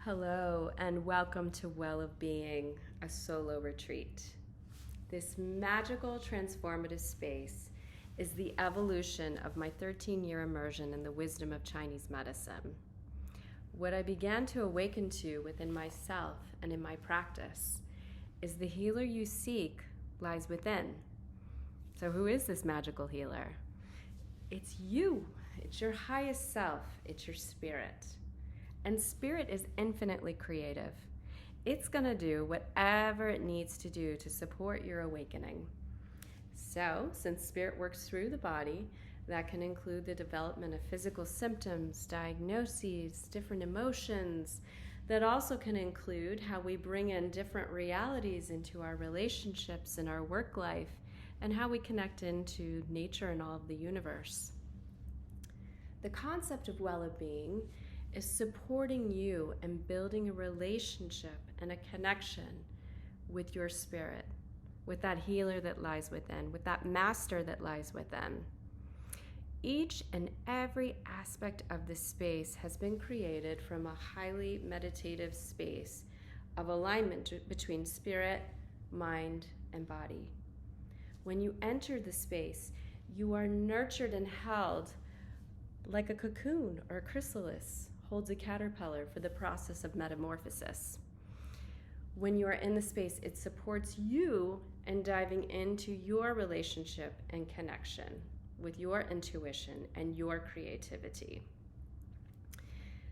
Hello and welcome to Well of Being, a solo retreat. This magical transformative space is the evolution of my 13-year immersion in the wisdom of Chinese medicine. What I began to awaken to within myself and in my practice is the healer you seek lies within. So who is this magical healer? It's you. It's your highest self. It's your spirit. And spirit is infinitely creative. It's going to do whatever it needs to do to support your awakening. So, since spirit works through the body, that can include the development of physical symptoms, diagnoses, different emotions. That also can include how we bring in different realities into our relationships and our work life, and how we connect into nature and all of the universe. The concept of well-being is supporting you and building a relationship and a connection with your spirit, with that healer that lies within, with that master that lies within. Each and every aspect of this space has been created from a highly meditative space of alignment between spirit, mind, and body. When you enter the space, you are nurtured and held like a cocoon or a chrysalis holds a caterpillar for the process of metamorphosis. When you are in the space, it supports you in diving into your relationship and connection with your intuition and your creativity.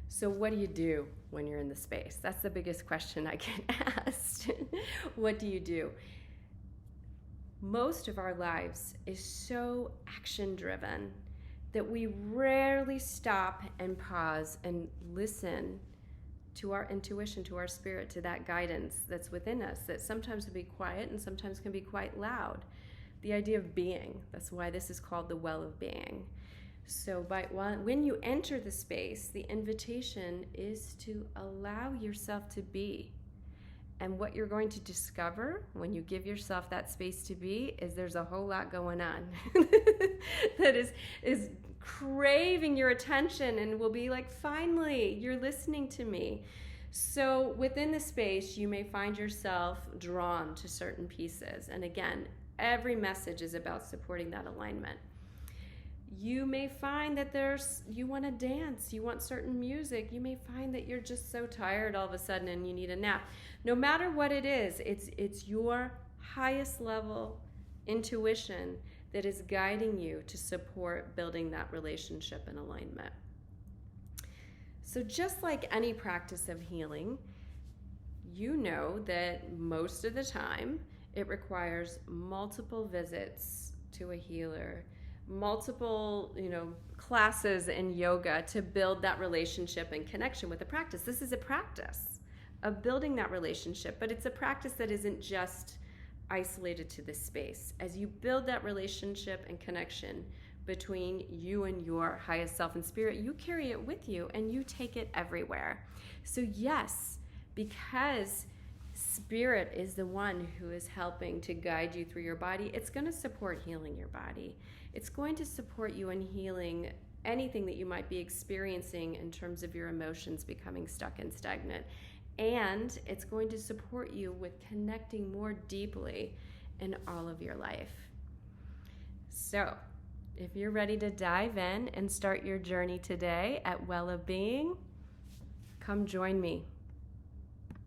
So what do you do when you're in the space? That's the biggest question I get asked. What do you do? Most of our lives is so action-driven that we rarely stop and pause and listen to our intuition, to our spirit, to that guidance that's within us, that sometimes can be quiet and sometimes can be quite loud. The idea of being, that's why this is called the Well of Being. So when you enter the space, the invitation is to allow yourself to be. And what you're going to discover when you give yourself that space to be is there's a whole lot going on that is craving your attention and will be like, finally, you're listening to me. So within the space, you may find yourself drawn to certain pieces. And again, every message is about supporting that alignment. You may find that you want to dance, you want certain music. You may find that you're just so tired all of a sudden and you need a nap. No matter what it is, it's your highest level intuition that is guiding you to support building that relationship and alignment. So just like any practice of healing, you know that most of the time it requires multiple visits to a healer, multiple, classes in yoga to build that relationship and connection with the practice. This is a practice of building that relationship, but it's a practice that isn't just isolated to this space. As you build that relationship and connection between you and your highest self and spirit, you carry it with you and you take it everywhere. So yes, because spirit is the one who is helping to guide you through your body, it's going to support healing your body. It's going to support you in healing anything that you might be experiencing in terms of your emotions becoming stuck and stagnant. And it's going to support you with connecting more deeply in all of your life. So, if you're ready to dive in and start your journey today at Well of Being, come join me.